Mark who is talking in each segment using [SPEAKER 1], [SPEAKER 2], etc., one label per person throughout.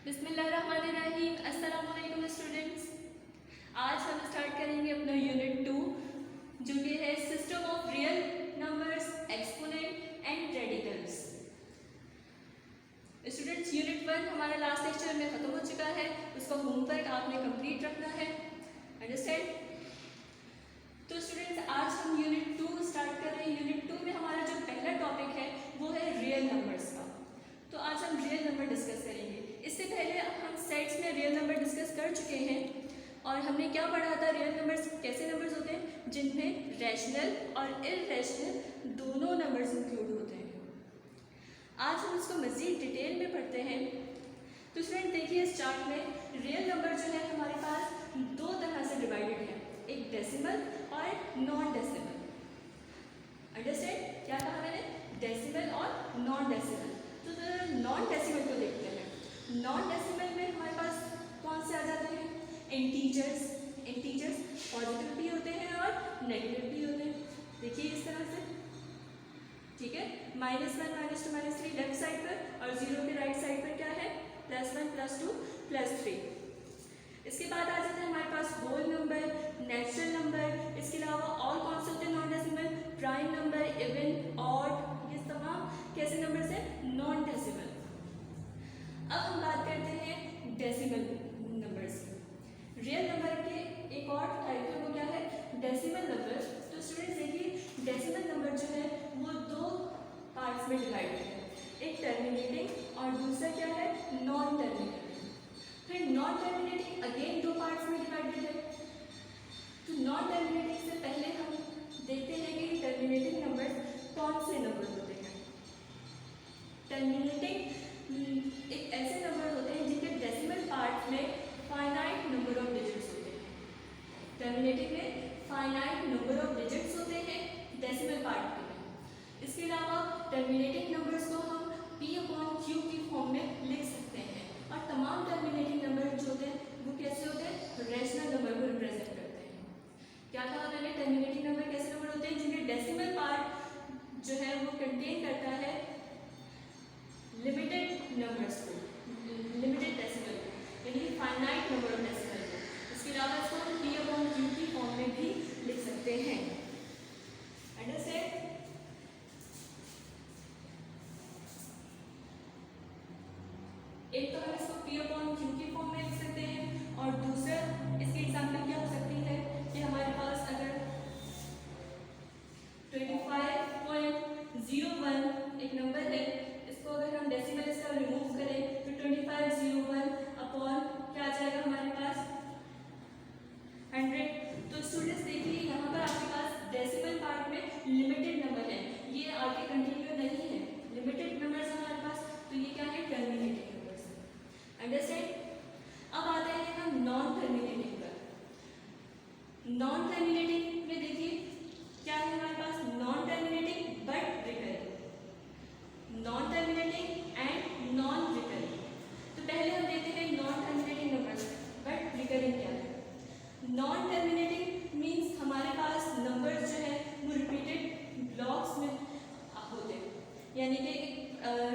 [SPEAKER 1] बिस्मिल्लाहिर्रहमानिर्रहीम। अस्सलाम वालेकुम स्टूडेंट्स। आज हम स्टार्ट करेंगे अपना यूनिट 2 जो कि है system of real numbers, exponent and radicals. Students, unit 1 हमारा लास्ट लेक्चर में ख़त्म हो चुका है, उसका होमवर्क आपने कंप्लीट रखना है। अंडरस्टैंड? तो स्टूडेंट्स, आज हम यूनिट 2 स्टार्ट कर रहे हैं। यूनिट 2 में हमारा जो पहला टॉपिक है वो है रियल नंबर्स का। तो आज हम रियल नंबर डिस्कस करेंगे। इससे पहले हम सेट्स में रियल नंबर डिस्कस कर चुके हैं और हमने क्या पढ़ा था, रियल नंबर्स कैसे नंबर्स होते हैं जिनमें रैशनल और इररेशनल दोनों नंबर्स इंक्लूड होते हैं। आज हम इसको मज़ीद डिटेल में पढ़ते हैं। तो स्टूडेंट देखिए, इस चार्ट में रियल नंबर जो है हमारे पास दो तरह से डिवाइडेड है, एक डेसिमल और नॉन डेसिमल। अंडरस्टैंड? क्या कहा मैंने? डेसिमल और नॉन डेसिमल। तो नॉन डेसिमल को देखते हैं। नॉन डेसिमल में हमारे पास कौन से आ जाते हैं? इंटीजर्स। इंटीजर्स पॉजिटिव भी होते हैं और नेगेटिव भी होते हैं। देखिए इस तरह से, ठीक है। -1, -2, -3 लेफ्ट साइड पर और 0 के राइट साइड पर क्या है? +1, +2, +3। इसके बाद आ जाता है हमारे पास होल नंबर, नेचुरल नंबर। इसके अलावा और कौन से होते हैं non decimal? Prime number, even, odd. ये तमाम कैसे नंबर्स हैं? Non decimal. अब हम बात करते हैं डेसिमल नंबर्स की। रियल नंबर के एक और टाइप है, वो क्या है? Decimal number. तो स्टूडेंट्स देखिए, डेसिमल नंबर जो है वो दो पार्ट्स में डिवाइडेड है, एक टर्मिनेटिंग और दूसरा क्या है? Non terminating. फिर नॉन टर्मिनेटिंग अगेन दो पार्ट्स में डिवाइडेड है। तो नॉन टर्मिनेटिंग से पहले हम देखते हैं कि टर्मिनेटिंग नंबर्स कौन से नंबर होते हैं। टर्मिनेटिंग एक ऐसे नंबर होते हैं जिनके डेसिमल पार्ट में फाइनाइट नंबर ऑफ डिजिट्स होते हैं। टर्मिनेटिंग में फाइनाइट नंबर ऑफ डिजिट्स होते हैं डेसिमल पार्ट में। इसके अलावा टर्मिनेटिंग नंबर्स को हम P/Q की फॉर्म में लिख सकते हैं। और तमाम टर्मिनेटिंग नंबर जो होते हैं वो कैसे होते हैं? रैशनल नंबर को रिप्रेजेंट करते हैं। क्या कहा मैंने? टर्मिनेटिंग नंबर कैसे नंबर होते हैं जिनके डेसिमल पार्ट जो है वो कंटेन करता है लिमिटेड नंबर्स को, लिमिटेड डेसिमल, यानी फाइनाइट नंबर ऑफ डेसिमल को। इसके अलावा इसको हम P/Q की फॉर्म में भी लिख सकते हैं। अंडरस्टैंड? एक तो हम इसको P/Q की फॉर्म में लिख सकते हैं और दूसरा इसकी एग्जांपल क्या हो सकती है कि हमारे पास अगर 25.01 एक नंबर है, इसको अगर हम डेसिमल इसका रिमूव करें तो 2501 अपॉन क्या आ जाएगा हमारे पास? 100। तो स्टूडेंट्स देखिए, यहाँ पर आपके पास डेसिमल पार्ट में लिमिटेड नंबर है, ये आगे कंटिन्यू नहीं है, लिमिटेड नंबर्स हमारे पास। तो ये क्या है? Terminating numbers. अंडरस्टैंड? अब आते हैं हम नॉन टर्मिनेटिंग पर। नॉन टर्मिनेटिंग में देखिए क्या है हमारे पास? Non terminating but recurring. Non terminating and non recurring. तो पहले हम देखते हैं non terminating numbers but recurring क्या है। नॉन टर्मिनेटिंग मीन्स हमारे पास नंबर्स जो है वो रिपीटेड ब्लॉक्स में होते हैं, यानी कि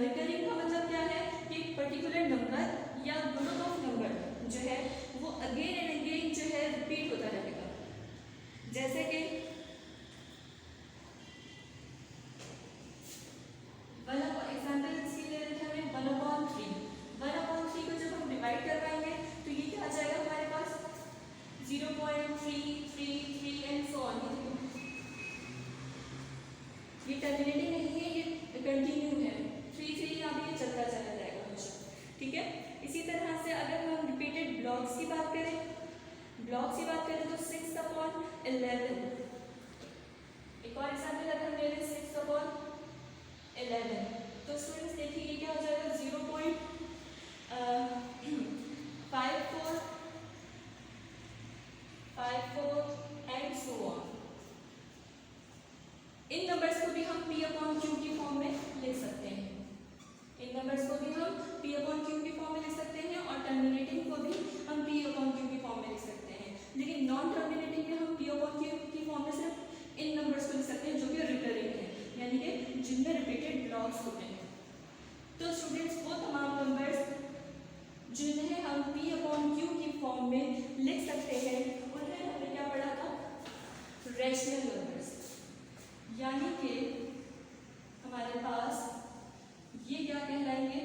[SPEAKER 1] रिकरिंग का मतलब क्या है कि एक पर्टिकुलर नंबर या ग्रुप ऑफ नंबर जो है वो अगेन एंड अगेन जो है रिपीट होता रहेगा। जैसे कि 1/3 को जब हम डिवाइड करवाएंगे तो ये क्या आ जाएगा हमारे पास? 0.333 एंड सो ऑन। ये टर्मिनेटिंग नहीं है, ये कंटिन्यू है। 3 यहाँ पे ये चलता चला जाएगा हमेशा, ठीक है। इसी तरह से अगर हम रिपीटेड ब्लॉक्स की बात करें, तो 6/11। एक और एग्जाम्पल अगर हम ले लें 6/11, तो स्टूडेंट्स देखिए ये क्या हो जाएगा? 0.54 and so on. In numbers को भी हम P/Q की फॉर्म में लिख सकते हैं। इन नंबर्स को भी हम P/Q की फॉर्म में लिख सकते हैं और टर्मिनेटिंग को भी हम P/Q की फॉर्म में लिख सकते हैं। लेकिन नॉन टर्मिनेटिंग में हम P/Q की फॉर्म में सिर्फ इन नंबर्स को लिख सकते हैं जो कि रिकरिंग है, यानी कि जिनमें रिपीटेड ब्लॉक्स होते हैं। तो स्टूडेंट्स वो तमाम नंबर्स जिन्हें हम P/Q की फॉर्म में लिख सकते हैं, उन्हें हमने क्या पढ़ा था, रैशनल नंबर्स। यानी कि हमारे पास ये क्या कहलाएंगे,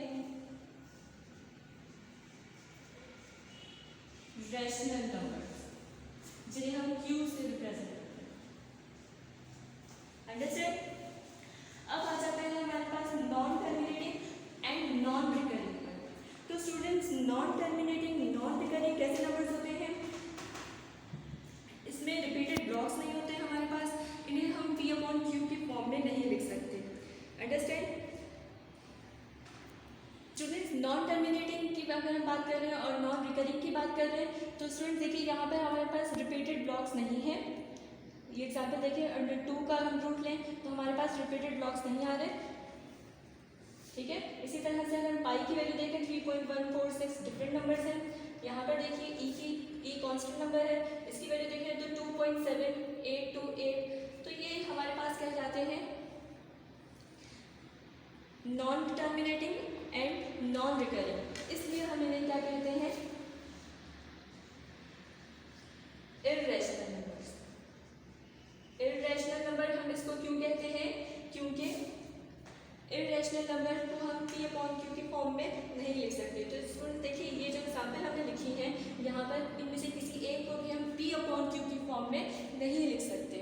[SPEAKER 1] रैशनल नंबर्स, जिन्हें हम Q से रिप्रेजेंट करते हैं। अंडरस्टैंड। अब आ जाते हैं हमारे पास non terminating and non recurring. तो students, non terminating, non recurring कैसे नंबर्स होते हैं, इसमें रिपीटेड ब्लॉक्स नहीं होते हमारे पास, इन्हें हम P/Q की फॉर्म में नहीं लिख सकते। अंडरस्टैंड। स्टूडेंट्स, नॉन टर्मिनेटिंग की अगर हम बात कर रहे हैं और नॉन रिकरिंग की बात कर रहे हैं, तो स्टूडेंट्स देखिए यहाँ पर हमारे पास रिपीटेड ब्लॉक्स नहीं है। ये एग्जाम्पल देखिए, अंडर 2 का हम रूट लें तो हमारे पास रिपीटेड ब्लॉक्स नहीं आ रहे, ठीक है। इसी तरह से अगर हम पाई की वैल्यू देखें 3.146 डिफरेंट नंबर्स हैं। यहाँ पर देखिए ई कांस्टेंट नंबर है, इसकी वैल्यू देखें तो 2.7828। तो ये हमारे पास कह जाते हैं non terminating and non recurring, इसलिए हम इन्हें क्या कहते हैं, इर्रेशनल नंबर्स। इर्रेशनल नंबर हम इसको क्यों कहते हैं, क्योंकि इर्रेशनल नंबर को हम P/Q की फॉर्म में नहीं लिख सकते। तो स्टूडेंट देखिए, ये जो एग्जाम्पल हमने लिखी है यहाँ पर, इनमें से किसी एक को भी हम P/Q की फॉर्म में नहीं लिख सकते।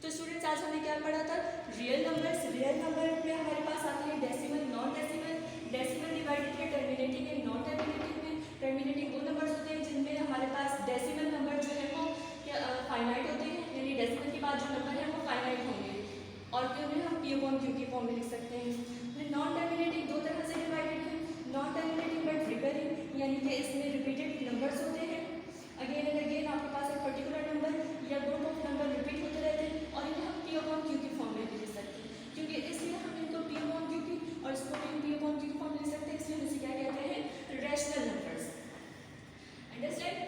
[SPEAKER 1] तो स्टूडेंट्स, आज हमने क्या पढ़ा था, रियल नंबर्स। रियल नंबर में हमारे पास आते हैं decimal, non decimal. Decimal divided है टर्मिनेटिंग एंड नॉन टर्मिनेटिंग में। टर्मिनेटिंग वो नंबर्स होते हैं जिनमें हमारे पास डेसिमल नंबर जो है वो फाइनाइट होते हैं, यानी डेसिमल के बाद जो नंबर है वो फाइनाइट होंगे, और फिर उन्हें हम P/Q की फॉर्म में लिख सकते हैं। नॉन टर्मिनेटिंग दो तरह से डिवाइडेड है, नॉन टर्मिनेटिंग बट रिकरिंग, यानी कि इसमें रिपीटेड नंबर्स होते हैं। अगेन एंड अगेन आपके पास एक पर्टिकुलर नंबर या ग्रुप ऑफ नंबर रिपीट होते रहते हैं, और इन्हें हम P/Q की फॉर्म में भी लिख सकते हैं। क्योंकि इसलिए हम इनको P/Q की और इसको भी P/Q की फॉर्म में लिख सकते हैं, इसलिए इसे क्या कहते हैं, रैशनल नंबर्स। अंडरस्टैंड।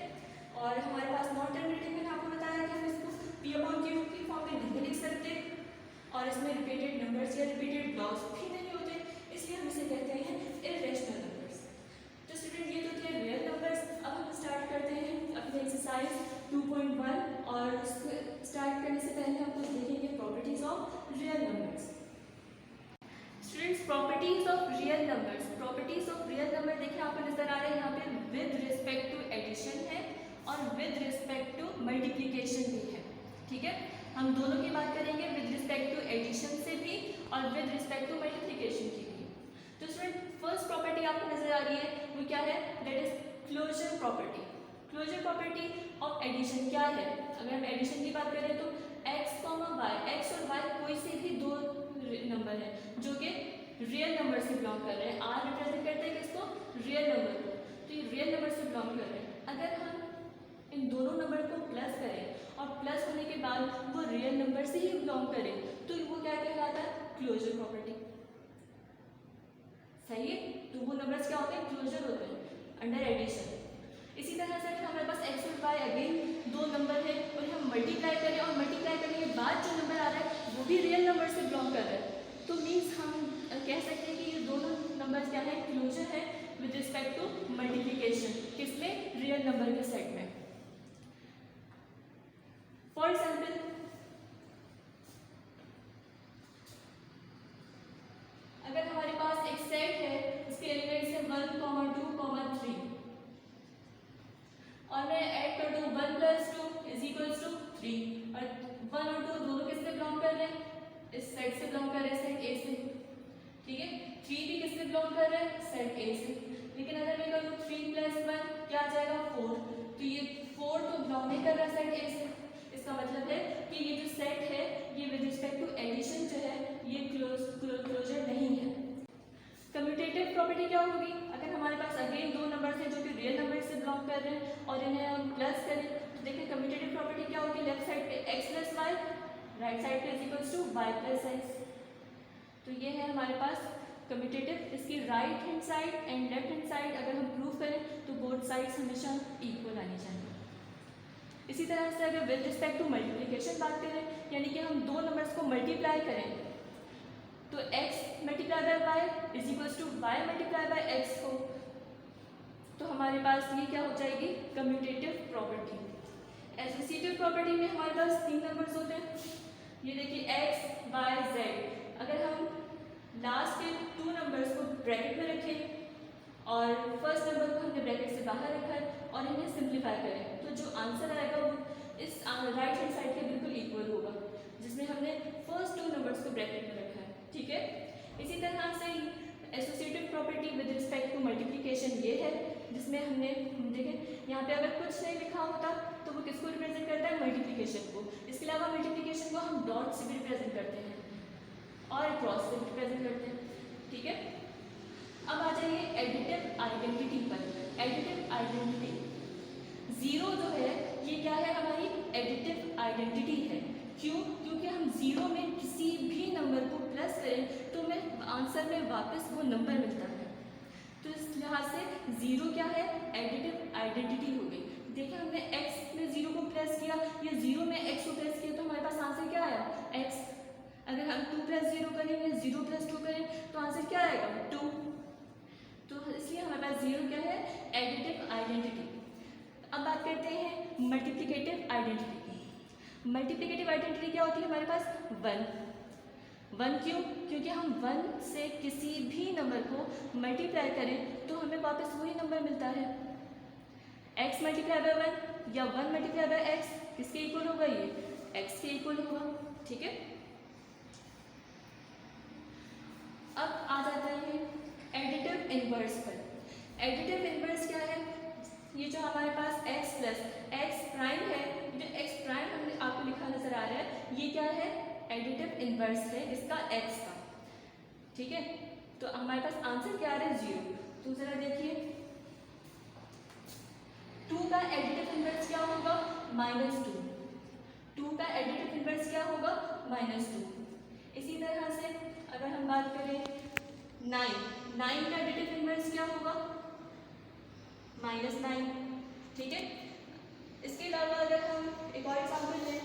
[SPEAKER 1] और हमारे पास नॉन टर्मिनेटिंग में आपको बताया कि हम इसको P/Q की फॉर्म में नहीं लिख सकते, और इसमें रिपीटेड नंबर्स या रिपीटेड ब्लॉक्स भी नहीं होते, इसलिए हम इसे कहते हैं इर्रेशनल नंबर्स। तो स्टूडेंट, ये तो थे रियल नंबर्स। अब हम स्टार्ट करते हैं अपने एक्सरसाइज 2.1, और उसको स्टार्ट करने से पहले हम कुछ देखेंगे properties of real numbers. Students, properties of real numbers. Properties of real number देखिए आपको नजर आ रहा है यहाँ पे, विद रिस्पेक्ट टू एडिशन है और विद रिस्पेक्ट टू मल्टीप्लीकेशन भी है, ठीक है। हम दोनों की बात करेंगे, विद रिस्पेक्ट टू एडिशन से भी और विद रिस्पेक्ट टू मल्टीप्लिकेशन की भी। तो स्टूडेंट, फर्स्ट प्रॉपर्टी आपको नजर आ रही है वो क्या है, that is closure property. Closure property of addition क्या है, अगर हम एडिशन की बात करें तो x, y, x और y कोई से भी दो नंबर है जो कि रियल नंबर से बिलोंग कर रहे हैं। r रिप्रेजेंट करते हैं किसको, रियल नंबर को, तो ये रियल नंबर से बिलोंग कर रहे हैं। अगर हम इन दोनों नंबर को प्लस करें और प्लस होने के बाद वो रियल नंबर से ही बिलोंग करें, तो वो क्या कहलाता है, क्लोजर प्रॉपर्टी। सही है। तो वो नंबर्स क्या होते हैं, क्लोजर होते हैं अंडर एडिशन। इसी तरह से अगर हमारे पास x और y अगेन दो नंबर है और हम मल्टीप्लाई करें और मल्टीप्लाई करने के बाद जो नंबर आ रहा है वो भी रियल नंबर से बिलोंग कर रहा है, तो मीन्स हम कह सकते हैं कि ये दोनों नंबर क्या है, क्लोजर है विद रिस्पेक्ट टू मल्टीप्लिकेशन। किसमें, रियल नंबर के सेट में। फॉर एग्जाम्पल, अगर हमारे पास एक सेट है, उसके एलिमेंट्स है 1, 2, 3, और मैं ऐड कर दूं 1 + 2 = 3, और 1 और 2 दोनों किससे बिलोंग कर रहे हैं, इस सेट से बिलोंग कर रहे हैं, सेट ए से, ठीक है। 3 भी किससे बिलोंग कर रहे हैं, सेट ए से। लेकिन अगर मैं करूँ 3 + 1 क्या आ जाएगा, 4, तो ये 4 तो बिलोंग नहीं कर रहा सेट ए से। इसका मतलब है कि ये जो सेट है ये विद रिस्पेक्ट टू एडिशन जो है ये क्लोजर नहीं है। कम्यूटेटिव प्रॉपर्टी क्या होगी, अगर हमारे पास अगेन दो नंबर्स हैं जो कि रियल नंबर से बिलोंग कर रहे हैं और इन्हें हम प्लस करें, तो देखिए कम्यूटेटिव प्रॉपर्टी क्या होगी, लेफ्ट साइड पे x + y, राइट साइड पे = y + x। तो ये है हमारे पास कम्यूटेटिव। इसकी right hand side and left hand side अगर हम प्रूव करें तो बोथ साइड्स हमेशा इक्वल आनी चाहिए। इसी तरह से अगर विद रिस्पेक्ट टू मल्टीप्लिकेशन बात करें, यानी कि हम दो नंबर्स को मल्टीप्लाई करें, तो x × y = y × x हो। तो हमारे पास ये क्या हो जाएगी, कम्यूटेटिव प्रॉपर्टी। एसोसिएटिव प्रॉपर्टी में हमारे पास 3 नंबर्स होते हैं। ये देखिए x, y, z। अगर हम लास्ट के 2 नंबर्स को ब्रैकेट में रखें और फर्स्ट नंबर को हमने ब्रैकेट से बाहर रखा है और इन्हें सिंप्लीफाई करें, तो जो आंसर आएगा वो इस राइट हैंड साइड के बिल्कुल इक्वल होगा, जिसमें हमने फर्स्ट 2 नंबर्स को ब्रैकेट में रखा है। ठीक है, इसी तरह से associative property with respect to multiplication ये है, जिसमें हमने देखें यहाँ पे अगर कुछ नहीं लिखा होता तो वो किसको रिप्रेजेंट करता है, मल्टीप्लिकेशन को। इसके अलावा मल्टीप्लिकेशन को हम डॉट से भी रिप्रेजेंट करते हैं और क्रॉस से भी रिप्रेजेंट करते हैं। ठीक है, अब आ जाइए एडिटिव आइडेंटिटी पर। एडिटिव आइडेंटिटी, जीरो जो है ये क्या है, हमारी एडिटिव आइडेंटिटी है। क्यों? क्योंकि हम जीरो में किसी भी नंबर को प्लस करें तो हमें आंसर में वापस वो नंबर मिलता है। तो इस लिहाज से जीरो क्या है, एडिटिव आइडेंटिटी हो गई। देखिए हमने x में जीरो को प्लस किया या जीरो में x को प्लस किया, तो हमारे पास आंसर क्या आया, x। अगर हम 2 + 0 करेंगे, 0 + 2 करें तो आंसर क्या आएगा, 2। तो इसलिए हमारे पास जीरो क्या है, एडिटिव आइडेंटिटी। अब बात करते हैं मल्टीप्लिकेटिव आइडेंटिटी की। मल्टीप्लिकेटिव आइडेंटिटी क्या होती है हमारे पास, 1। क्यों? क्योंकि हम 1 से किसी भी नंबर को मल्टीप्लाई करें तो हमें वापस वही नंबर मिलता है। x मल्टीप्लाई बाय 1 या 1 मल्टीप्लाई बाय x किसके इक्वल होगा, ये x के इक्वल होगा। ठीक है, अब आ जाता है एडिटिव इनवर्स पर। एडिटिव इनवर्स क्या है, ये जो हमारे पास x प्लस x प्राइम है, जो x प्राइम हमने आपको लिखा नजर आ रहा है, ये क्या है, एडिटिव इनवर्स है इसका x का। ठीक है, तो हमारे पास आंसर क्या आ रहा है, 0। तो जरा देखिए 2 का एडिटिव इनवर्स क्या होगा, -2। 2 का एडिटिव इनवर्स क्या होगा, -2। इसी तरह से अगर हम बात करें 9 का एडिटिव इनवर्स क्या होगा, -9। ठीक है, इसके अलावा अगर हम एक और एग्जाम्पल लें,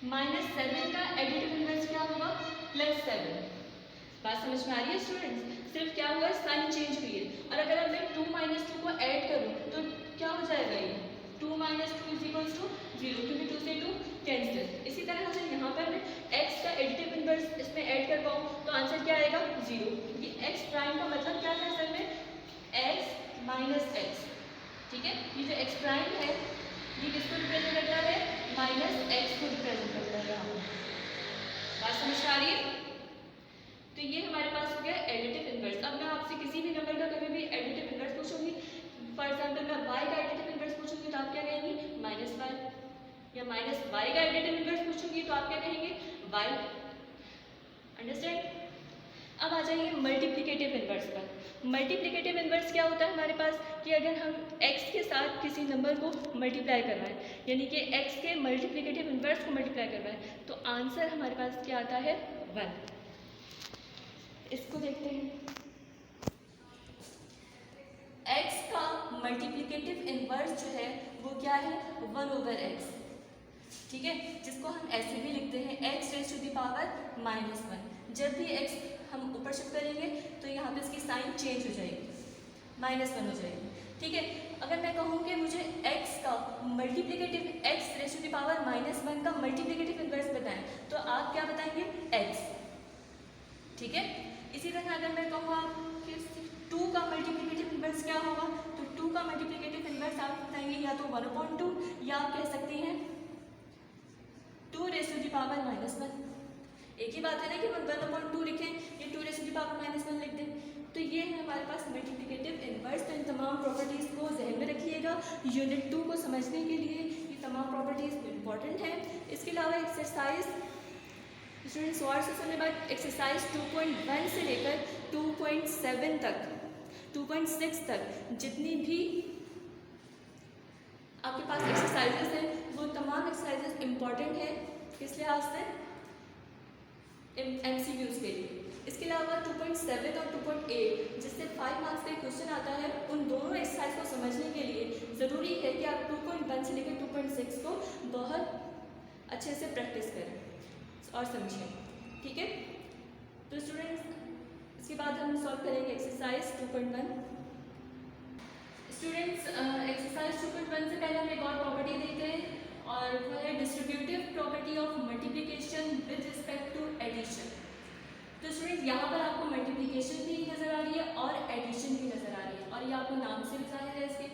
[SPEAKER 1] -7 का एडिटिव इनवर्स क्या होगा, +7। बात समझ में आ रही है स्टूडेंट्स? सिर्फ क्या हुआ, साइन चेंज हुई है। और अगर अब मैं 2 - 2 को ऐड करूं तो क्या हो जाएगा, ये 2 - 2 = 0, क्योंकि 2 से 2 कैंसिल। इसी तरह से यहाँ पर मैं x का एडिटिव इनवर्स इसमें ऐड कर पाऊँ तो आंसर क्या आएगा, 0। ये x प्राइम का मतलब क्या है असल में, x - x। ठीक है, ये जो x प्राइम है ये किसको रिप्रेजेंट करता है, -x को रिप्रेजेंट करता है। बात समझ आ रही है? तो ये हमारे पास हो गया एडिटिव इनवर्स। अब मैं आपसे किसी भी नंबर का कभी भी एडिटिव इनवर्स पूछूंगी, फॉर एग्जांपल मैं y का एडिटिव इनवर्स पूछूंगी तो आप क्या कहेंगी, -y, या -y का एडिटिव इनवर्स पूछूंगी तो आप क्या कहेंगे, y। अंडरस्टैंड? अब आ जाइए मल्टीप्लिकेटिव इनवर्स पर। मल्टीप्लिकेटिव इनवर्स क्या होता है हमारे पास, कि अगर हम x के साथ किसी नंबर को मल्टीप्लाई करवाएं, यानी कि x के मल्टीप्लिकेटिव इनवर्स को मल्टीप्लाई करवाएं, तो आंसर हमारे पास क्या आता है, 1। इसको देखते हैं, x का मल्टीप्लिकेटिव इनवर्स जो है वो क्या है, 1/x। ठीक है, जिसको हम ऐसे भी लिखते हैं x⁻⁻1। जब भी x हम ऊपर शिफ्ट करेंगे तो यहाँ पे इसकी साइन चेंज हो जाएगी, -1 हो जाएगी। ठीक है, अगर मैं कहूँ कि मुझे x का मल्टीप्लिकेटिव x⁻⁻1 का मल्टीप्लिकेटिव इनवर्स बताएं तो आप क्या बताएंगे, x। ठीक है, इसी तरह अगर मैं कहूँ आप कि 2 का मल्टीप्लिकेटिव इनवर्स क्या होगा, तो 2 का मल्टीप्लिकेटिव इनवर्स आप बताएंगे या तो 1/2 या आप कह सकते हैं 2⁻⁻1। एक ही बात है ना कि 1/2 लिखें या 2⁻⁻1 लिख दें। तो ये है हमारे पास मल्टीप्लिकेटिव इनवर्स। तो इन तमाम प्रॉपर्टीज़ को जहन में रखिएगा, यूनिट 2 को समझने के लिए ये तमाम प्रॉपर्टीज़ इंपॉर्टेंट हैं। इसके अलावा एक्सरसाइज स्टूडेंट्स और से सुनने बाद एक्सरसाइज 2.1 से लेकर 2.7 तक 2.6 तक जितनी भी आपके पास एक्सरसाइजेस हैं वो तमाम एक्सरसाइजेस इंपॉर्टेंट है किस लिहाज से, MCQs के लिए। इसके अलावा 2.7 और 2.8 जिससे 5 मार्क्स का क्वेश्चन आता है, उन दोनों एक्सरसाइज को समझने के लिए ज़रूरी है कि आप 2.1 से लेकर 2.6 को बहुत अच्छे से प्रैक्टिस करें और समझें, ठीक है। तो स्टूडेंट्स इसके बाद हम सॉल्व करेंगे एक्सरसाइज 2.1। स्टूडेंट्स एक्सरसाइज 2.1 से पहले हम एक और प्रॉपर्टी देखते हैं और वो है distributive property of multiplication with respect to addition. तो स्टूडेंट्स यहाँ पर आपको मल्टीप्लिकेशन भी नज़र आ रही है और एडिशन भी नज़र आ रही है, और ये आपको नाम से भी जाहिर है इसके,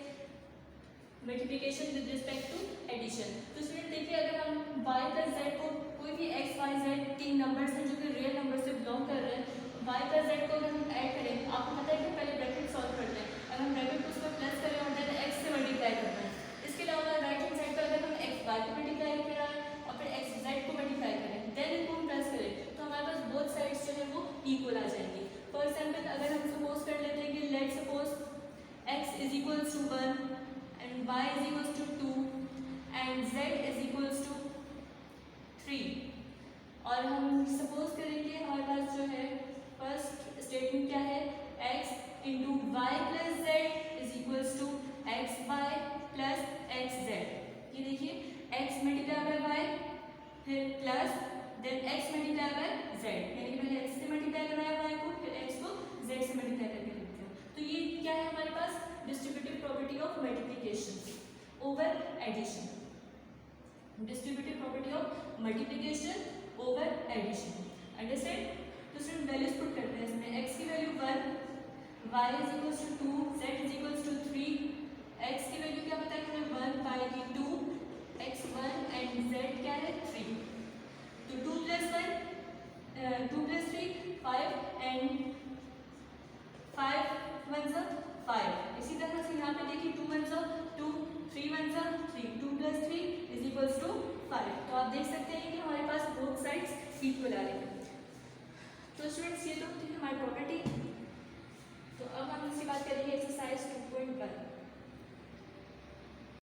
[SPEAKER 1] multiplication with respect to addition. तो स्टूडेंट देखिए, अगर हम y प्लस जेड को कोई भी x y z तीन नंबर्स हैं जो कि रियल नंबर से बिलोंग कर रहे हैं, y प्लस जेड को अगर हम ऐड करें, आपको पता है कि पहले ब्रैकेट सॉल्व करते हैं, अगर हम ब्रैकेट को उसमें प्लस करें और देन x से मल्टीप्लाई करते हैं। इसके अलावा राइट हैंड साइड पर अगर हम x y को मल्टीप्लाई करें और फिर x z को मल्टीप्लाई करें, देन इनको हम प्लस करें, तो हमारे पास बोथ साइड्स जो है वो इक्वल आ जाएंगी। फॉर एग्जाम्पल अगर हम सपोज कर लेते हैं कि let suppose x is equals to 1 and y is equals to 2 and z is equals to 3, और हम सपोज करेंगे हमारे पास जो है फर्स्ट स्टेटमेंट क्या है, x into y plus z is equals to x y plus x z. ये देखिए x मल्टीप्लाई बाय वाई फिर plus then x multiply by z, यानी कि पहले x से मल्टीप्लाई कराया y को, फिर x को z से मल्टीप्लाई करके लिखते हो। तो ये क्या है हमारे पास, distributive property of multiplication over addition, distributive property of multiplication over addition, understand. तो स्टूडेंट वैल्यूज पुट करते हैं इसमें, x की value 1, y is equals to 2, z is equals to 3, x की वैल्यू क्या बताया हमने 1, y की 2, x 1 एंड z क्या है 3। तो 2 प्लस 3 5 एंड 5 1 सा 5। इसी तरह से यहाँ पे देखिए 2 1 सा 2, 3 1 सा 3, 2 प्लस 3 इज इक्वल्स टू 5। तो आप देख सकते हैं कि हमारे पास बोथ साइड्स इक्वल आ रही है। तो स्टूडेंट्स ये तो थी हमारी प्रॉपर्टी। तो अब हम इसकी बात करेंगे एक्सरसाइज 2.1।